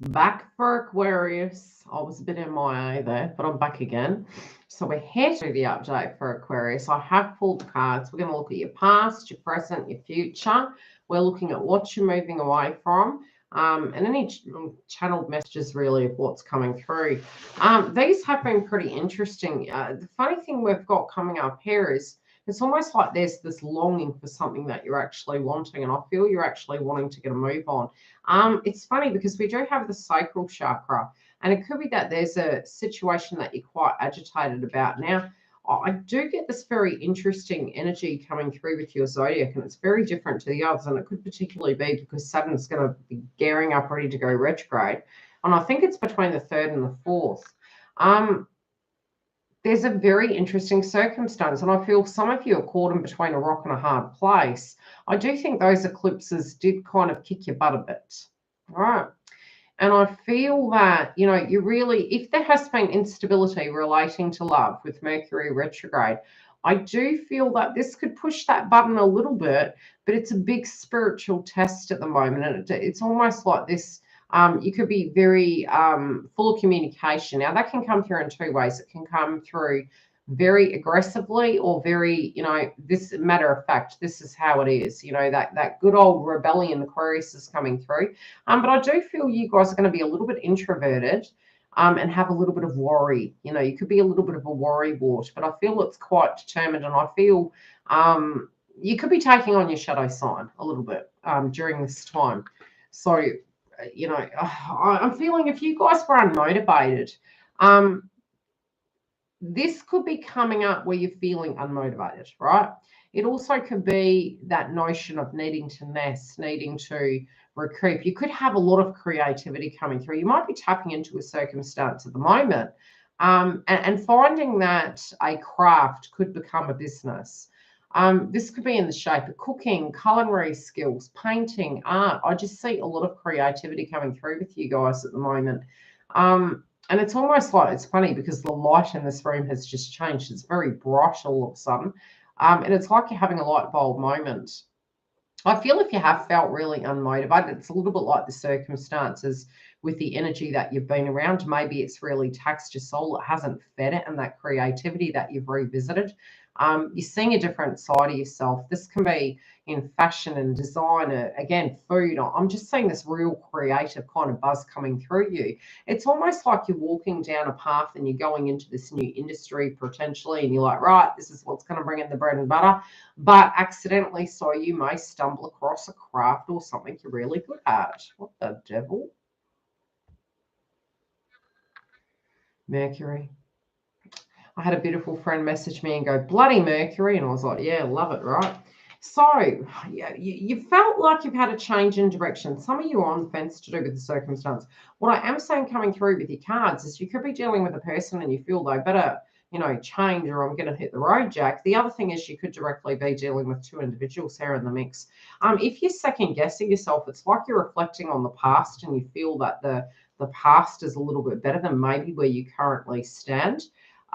Back for Aquarius. I was a bit MIA there, but I'm back again. So we're here to do the update for Aquarius. I have pulled the cards. We're going to look at your past, your present, your future. We're looking at what you're moving away from, and any channeled messages really of what's coming through. These have been pretty interesting. The funny thing we've got coming up here is it's almost like there's this longing for something that you're actually wanting, and I feel you're actually wanting to get a move on. It's funny because we do have the sacral chakra, and it could be that there's a situation that you're quite agitated about. Now, I do get this very interesting energy coming through with your zodiac, and it's very different to the others, and it could particularly be because Saturn's going to be gearing up, ready to go retrograde, and I think it's between the 3rd and the 4th. There's a very interesting circumstance, and I feel some of you are caught in between a rock and a hard place. I do think those eclipses did kind of kick your butt a bit, right? And I feel that, you know, you really, if there has been instability relating to love with Mercury retrograde, I do feel that this could push that button a little bit, but it's a big spiritual test at the moment. And it's almost like this. You could be very full of communication. Now, that can come through in two ways. It can come through very aggressively or very, you know, this matter of fact, this is how it is. You know, that good old rebellion Aquarius is coming through. But I do feel you guys are going to be a little bit introverted and have a little bit of worry. You know, you could be a little bit of a worry wart, but I feel it's quite determined, and I feel you could be taking on your shadow sign a little bit during this time. So, you know, I'm feeling if you guys were unmotivated, this could be coming up where you're feeling unmotivated, right? It also could be that notion of needing to nest, needing to recoup. You could have a lot of creativity coming through. You might be tapping into a circumstance at the moment and finding that a craft could become a business. This could be in the shape of cooking, culinary skills, painting, art. I just see a lot of creativity coming through with you guys at the moment. And it's almost like, it's funny because the light in this room has just changed. It's very bright all of a sudden. And it's like you're having a light bulb moment. I feel if you have felt really unmotivated, it's a little bit like the circumstances with the energy that you've been around. Maybe it's really taxed your soul. It hasn't fed it, and that creativity that you've revisited. You're seeing a different side of yourself. This can be in fashion and design, again, food. I'm just seeing this real creative kind of buzz coming through you. It's almost like you're walking down a path and you're going into this new industry potentially, and you're like, right, this is what's going to bring in the bread and butter. But accidentally, so you may stumble across a craft or something you're really good at. What the devil? Mercury. I had a beautiful friend message me and go, bloody Mercury. And I was like, yeah, love it, right? So, yeah, you felt like you've had a change in direction. Some of you are on the fence to do with the circumstance. What I am saying coming through with your cards is you could be dealing with a person and you feel they better, you know, change or I'm going to hit the road, Jack. The other thing is you could directly be dealing with two individuals here in the mix. If you're second guessing yourself, it's like you're reflecting on the past and you feel that the past is a little bit better than maybe where you currently stand.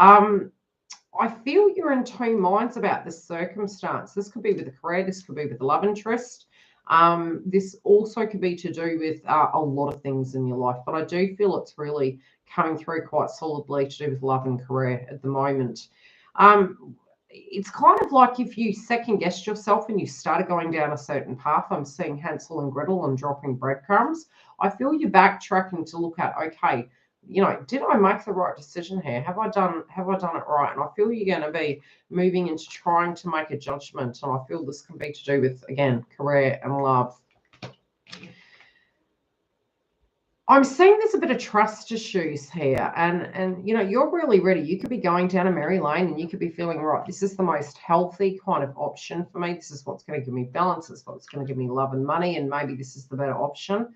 I feel you're in two minds about this circumstance. This could be with a career, this could be with a love interest. This also could be to do with a lot of things in your life, but I do feel it's really coming through quite solidly to do with love and career at the moment. It's kind of like if you second guessed yourself and you started going down a certain path. I'm seeing Hansel and Gretel and dropping breadcrumbs. I feel you're backtracking to look at, okay, you know, did I make the right decision here? Have I done it right? And I feel you're going to be moving into trying to make a judgment. And I feel this can be to do with, again, career and love. I'm seeing there's a bit of trust issues here, and you know, you're really ready. You could be going down a merry lane and you could be feeling, right, this is the most healthy kind of option for me. This is what's going to give me balance. This is what's going to give me love and money, and maybe this is the better option.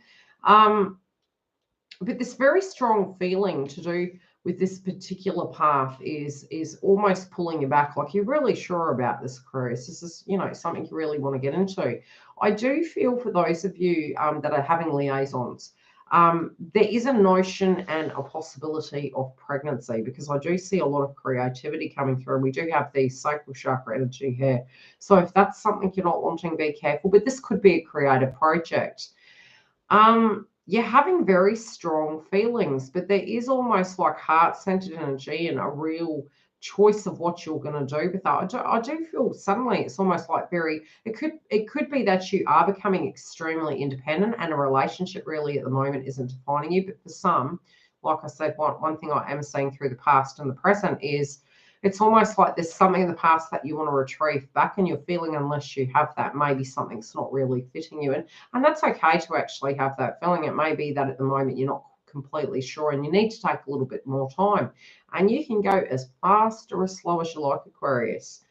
But this very strong feeling to do with this particular path is almost pulling you back. Like you're really sure about this, Aquarius. This is, you know, something you really want to get into. I do feel for those of you that are having liaisons, there is a notion and a possibility of pregnancy, because I do see a lot of creativity coming through. We do have the sacral chakra energy here. So if that's something you're not wanting, be careful. But this could be a creative project. you're having very strong feelings, but there is almost like heart-centered energy and a real choice of what you're going to do with that. I do feel suddenly it's almost like it could be that you are becoming extremely independent and a relationship really at the moment isn't defining you. But for some, like I said, one thing I am seeing through the past and the present is it's almost like there's something in the past that you want to retrieve back, and you're feeling unless you have that, maybe something's not really fitting you. And that's okay to actually have that feeling. It may be that at the moment you're not completely sure and you need to take a little bit more time. And you can go as fast or as slow as you like, Aquarius.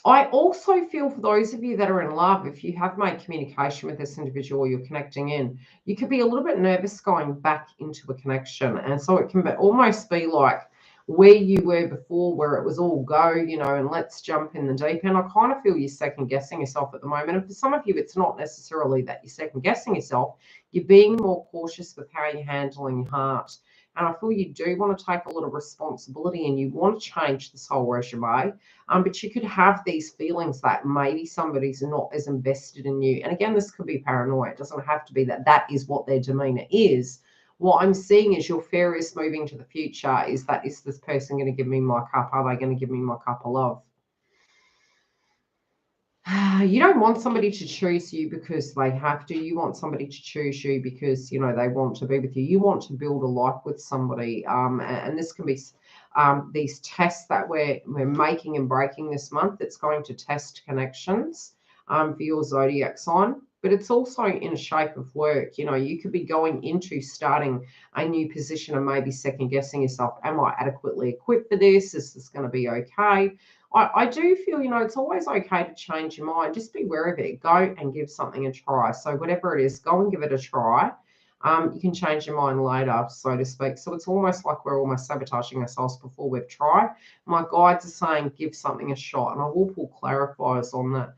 I also feel for those of you that are in love, if you have made communication with this individual or you're connecting in, you could be a little bit nervous going back into a connection. And so it can almost be like where you were before, where it was all go, and let's jump in the deep end. I kind of feel you're second guessing yourself at the moment. And for some of you, it's not necessarily that you're second guessing yourself. You're being more cautious with how you're handling your heart. And I feel you do want to take a little responsibility and you want to change this whole resume. But you could have these feelings that maybe somebody's not as invested in you. And again, this could be paranoia. It doesn't have to be that is what their demeanor is. What I'm seeing is your fear is moving to the future. Is this person going to give me my cup? Are they going to give me my cup of love? You don't want somebody to choose you because they have to. You want somebody to choose you because, they want to be with you. You want to build a life with somebody. And this can be these tests that we're making and breaking this month. It's going to test connections for your zodiac sign. But it's also in a shape of work. You could be going into starting a new position and maybe second guessing yourself. Am I adequately equipped for this? Is this going to be okay? I do feel, it's always okay to change your mind. Just be aware of it. Go and give something a try. So whatever it is, go and give it a try. You can change your mind later, so to speak. So it's almost like we're almost sabotaging ourselves before we've tried. My guides are saying give something a shot, and I will pull clarifiers on that.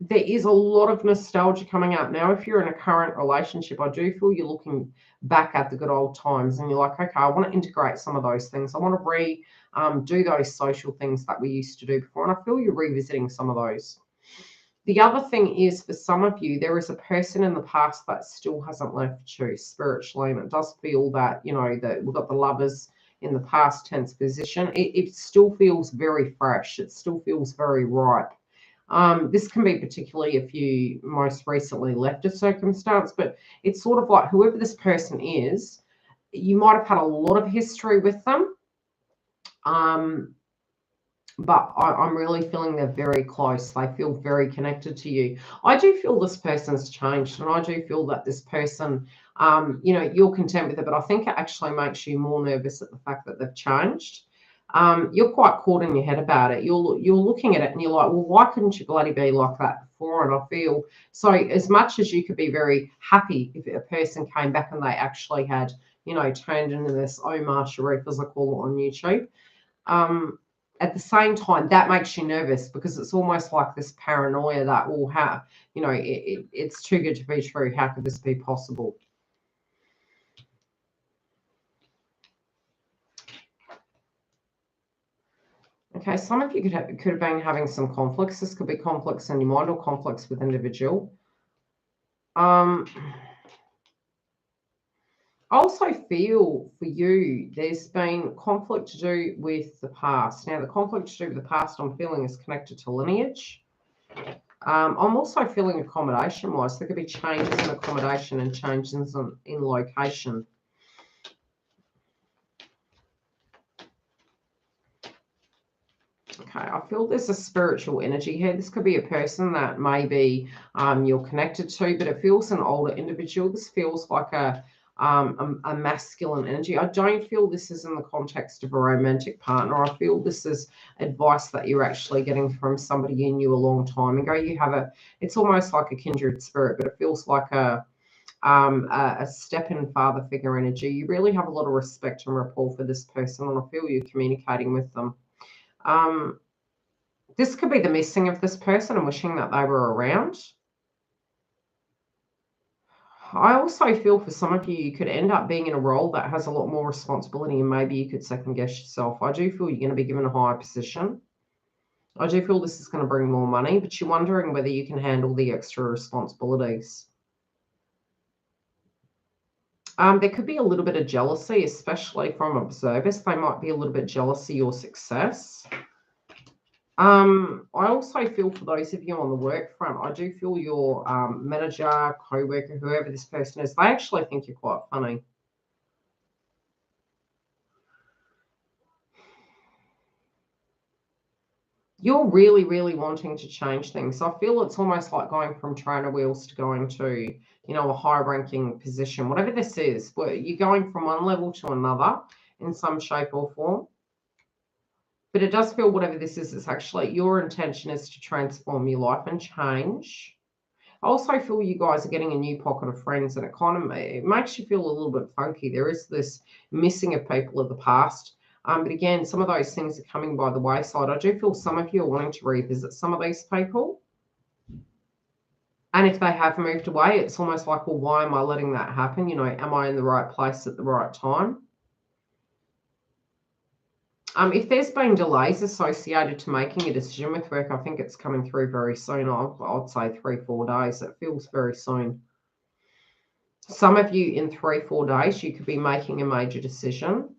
There is a lot of nostalgia coming up now. If you're in a current relationship, I do feel you're looking back at the good old times and you're like, okay, I want to integrate some of those things. I want to do those social things that we used to do before. And I feel you're revisiting some of those. The other thing is, for some of you, there is a person in the past that still hasn't left you spiritually. And it does feel that, that we've got the Lovers in the past tense position. It still feels very fresh. It still feels very ripe. This can be particularly if you most recently left a circumstance, but it's sort of like whoever this person is, you might have had a lot of history with them. But I'm really feeling they're very close. They feel very connected to you. I do feel this person's changed, and I do feel that this person, you're content with it, but I think it actually makes you more nervous at the fact that they've changed. You're quite caught in your head about it. You're looking at it and you're like, well, why couldn't you bloody be like that before? And I feel so, as much as you could be very happy if a person came back and they actually had, turned into this Omar Sharif, as I call it on YouTube. At the same time, that makes you nervous because it's almost like this paranoia that will have, it's too good to be true. How could this be possible? Okay, some of you could have been having some conflicts. This could be conflicts in your mind or conflicts with individual. I also feel for you, there's been conflict to do with the past. Now, the conflict to do with the past I'm feeling is connected to lineage. I'm also feeling accommodation-wise. There could be changes in accommodation and changes in location. Okay, I feel there's a spiritual energy here. This could be a person that maybe you're connected to, but it feels an older individual. This feels like a masculine energy. I don't feel this is in the context of a romantic partner. I feel this is advice that you're actually getting from somebody you knew a long time ago. It's almost like a kindred spirit, but it feels like a step-in father figure energy. You really have a lot of respect and rapport for this person, and I feel you're communicating with them. This could be the missing of this person and wishing that they were around. I also feel for some of you, you could end up being in a role that has a lot more responsibility and maybe you could second guess yourself. I do feel you're going to be given a higher position. I do feel this is going to bring more money, but you're wondering whether you can handle the extra responsibilities. There could be a little bit of jealousy, especially from observers. They might be a little bit jealous of your success. I also feel for those of you on the work front, I do feel your manager, co-worker, whoever this person is, they actually think you're quite funny. You're really, really wanting to change things. I feel it's almost like going from trainer wheels to going to, you know, a high-ranking position. Whatever this is, where you're going from one level to another in some shape or form. But it does feel whatever this is, it's actually your intention is to transform your life and change. I also feel you guys are getting a new pocket of friends, and it makes you feel a little bit funky. There is this missing of people of the past. But again, some of those things are coming by the wayside. I do feel some of you are wanting to revisit some of these people. And if they have moved away, it's almost like, well, why am I letting that happen? You know, am I in the right place at the right time? If there's been delays associated to making a decision with work, I think it's coming through very soon. I'd say 3-4 days. It feels very soon. Some of you in 3-4 days, you could be making a major decision.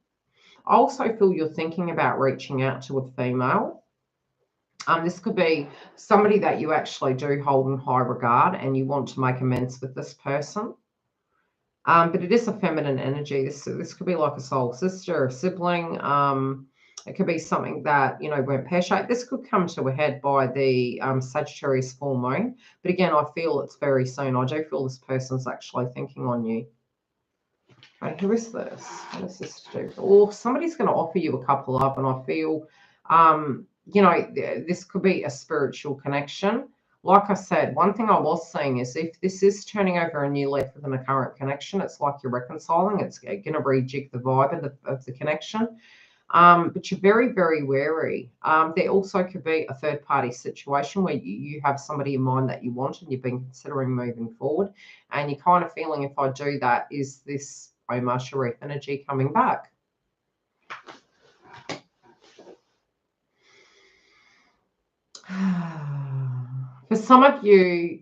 I also feel you're thinking about reaching out to a female. This could be somebody that you actually do hold in high regard and you want to make amends with this person. But it is a feminine energy. This could be like a soul sister, a sibling. It could be something that, you know, went pear-shaped. This could come to a head by the Sagittarius full moon. But again, I feel it's very soon. I do feel this person's actually thinking on you. Okay, who is this? What is this to do? Or somebody's going to offer you a couple up, and I feel, you know, this could be a spiritual connection. Like I said, one thing I was saying is if this is turning over a new leaf within a current connection, it's like you're reconciling. It's going to rejig the vibe of the connection. But you're very, very wary. There also could be a third-party situation where you have somebody in mind that you want and you've been considering moving forward. And you're kind of feeling, if I do that, is this Omar Sharif energy coming back? For some of you,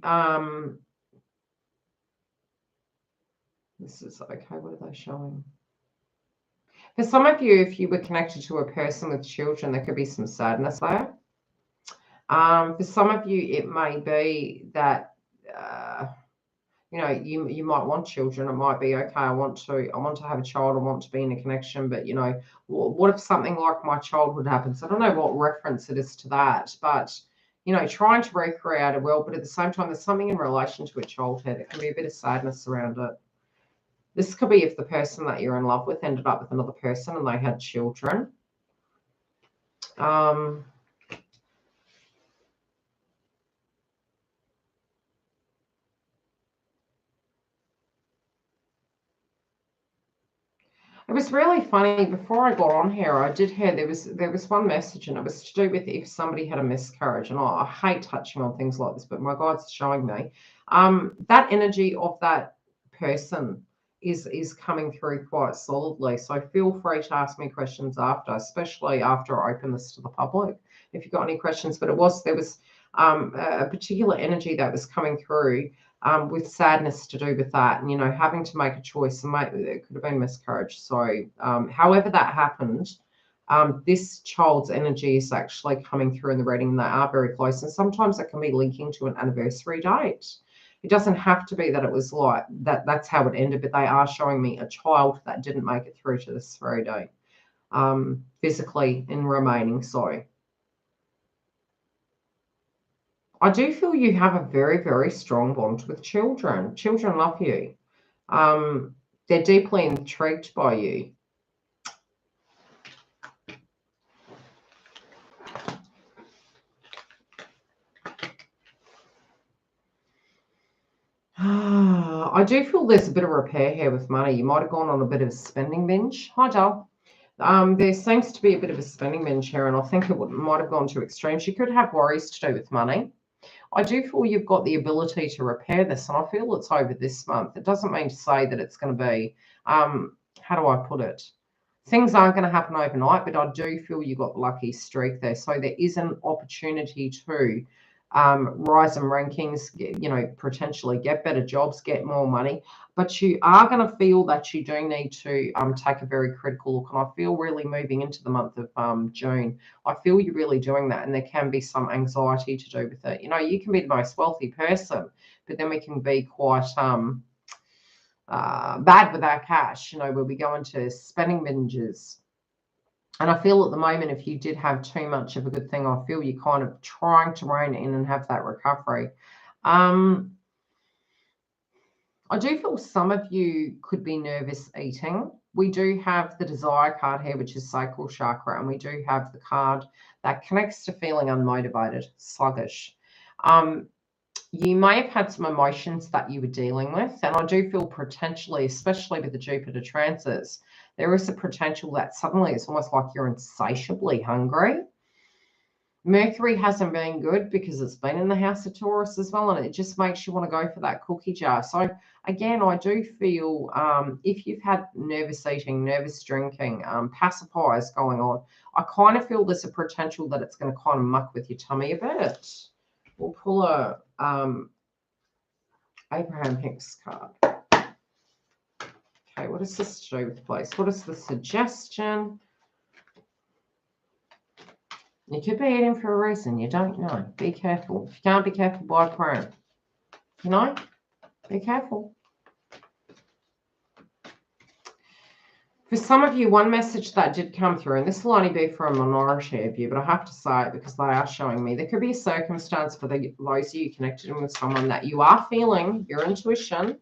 this is okay. What are they showing? For some of you, if you were connected to a person with children, there could be some sadness there. For some of you, it may be that you know, you might want children. It might be, okay, I want to have a child. I want to be in a connection. But you know, what if something like my childhood happens? I don't know what reference it is to that, but you know, trying to recreate a world, but at the same time, there's something in relation to a childhood. There can be a bit of sadness around it. This could be if the person that you're in love with ended up with another person and they had children. It was really funny. Before I got on here, I did hear there was one message, and it was to do with if somebody had a miscarriage. And I hate touching on things like this, but my guides are showing me that energy of that person is coming through quite solidly. So feel free to ask me questions after, especially after I open this to the public, if you've got any questions. But there was a particular energy that was coming through. With sadness to do with that, and you know, having to make a choice, and it could have been miscarriage. So however that happened, this child's energy is actually coming through in the reading, and they are very close, and sometimes it can be linking to an anniversary date. It doesn't have to be that it was like that's how it ended, but they are showing me a child that didn't make it through to this very day, physically in remaining. So I do feel you have a very, very strong bond with children. Children love you. They're deeply intrigued by you. I do feel there's a bit of repair here with money. You might have gone on a bit of a spending binge. Hi, Dal. There seems to be a bit of a spending binge here, and I think it might have gone to extremes. You could have worries to do with money. I do feel you've got the ability to repair this, and I feel it's over this month. It doesn't mean to say that it's going to be, how do I put it? Things aren't going to happen overnight, but I do feel you got lucky streak there. So there is an opportunity to rise in rankings, you know, potentially get better jobs, get more money. But you are going to feel that you do need to take a very critical look. And I feel really moving into the month of June, I feel you're really doing that. And there can be some anxiety to do with it. You know, you can be the most wealthy person, but then we can be quite bad with our cash, you know, where we go into spending binges. And I feel at the moment, if you did have too much of a good thing, I feel you're kind of trying to rein it in and have that recovery. I do feel some of you could be nervous eating. We do have the desire card here, which is sacral chakra, and we do have the card that connects to feeling unmotivated, sluggish. You may have had some emotions that you were dealing with, and I do feel potentially, especially with the Jupiter transits, there is a potential that suddenly it's almost like you're insatiably hungry. Mercury hasn't been good because it's been in the house of Taurus as well, and it just makes you want to go for that cookie jar. So again, I do feel if you've had nervous eating, nervous drinking, pacifiers going on, I kind of feel there's a potential that it's going to kind of muck with your tummy a bit. We'll pull a Abraham Hicks card. Okay, what does this do with place? What is the suggestion? You could be eating for a reason. You don't know. Be careful. If you can't be careful, buy prayer. You know? Be careful. For some of you, one message that did come through, and this will only be for a minority of you, but I have to say it because they are showing me, there could be a circumstance for those of you connected with someone that you are feeling, your intuition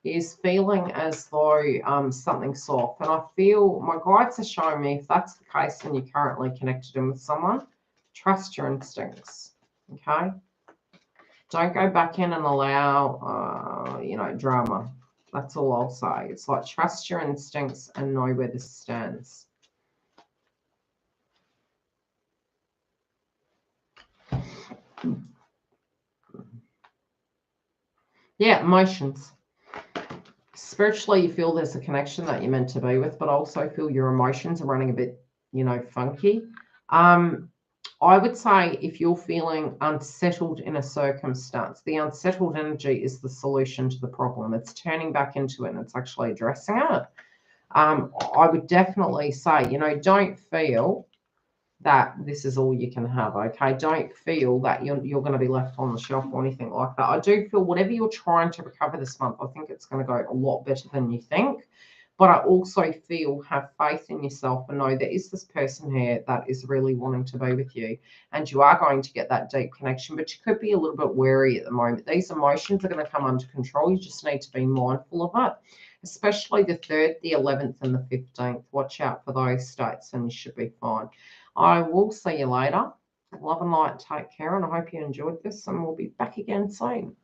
is feeling as though something's off. And I feel my guides are showing me if that's the case and you're currently connected in with someone, trust your instincts, okay? Don't go back in and allow, you know, drama. That's all I'll say. It's like trust your instincts and know where this stands. Yeah, emotions. Spiritually, you feel there's a connection that you're meant to be with, but I also feel your emotions are running a bit, you know, funky. I would say if you're feeling unsettled in a circumstance, the unsettled energy is the solution to the problem. It's turning back into it and it's actually addressing it. I would definitely say, you know, don't feel that this is all you can have, okay? Don't feel that you're going to be left on the shelf or anything like that. I do feel whatever you're trying to recover this month, I think it's going to go a lot better than you think. But I also feel have faith in yourself and know there is this person here that is really wanting to be with you, and you are going to get that deep connection, but you could be a little bit wary at the moment. These emotions are going to come under control. You just need to be mindful of it, especially the 3rd, the 11th, and the 15th. Watch out for those states and you should be fine. I will see you later. Love and light. Take care, and I hope you enjoyed this, and we'll be back again soon.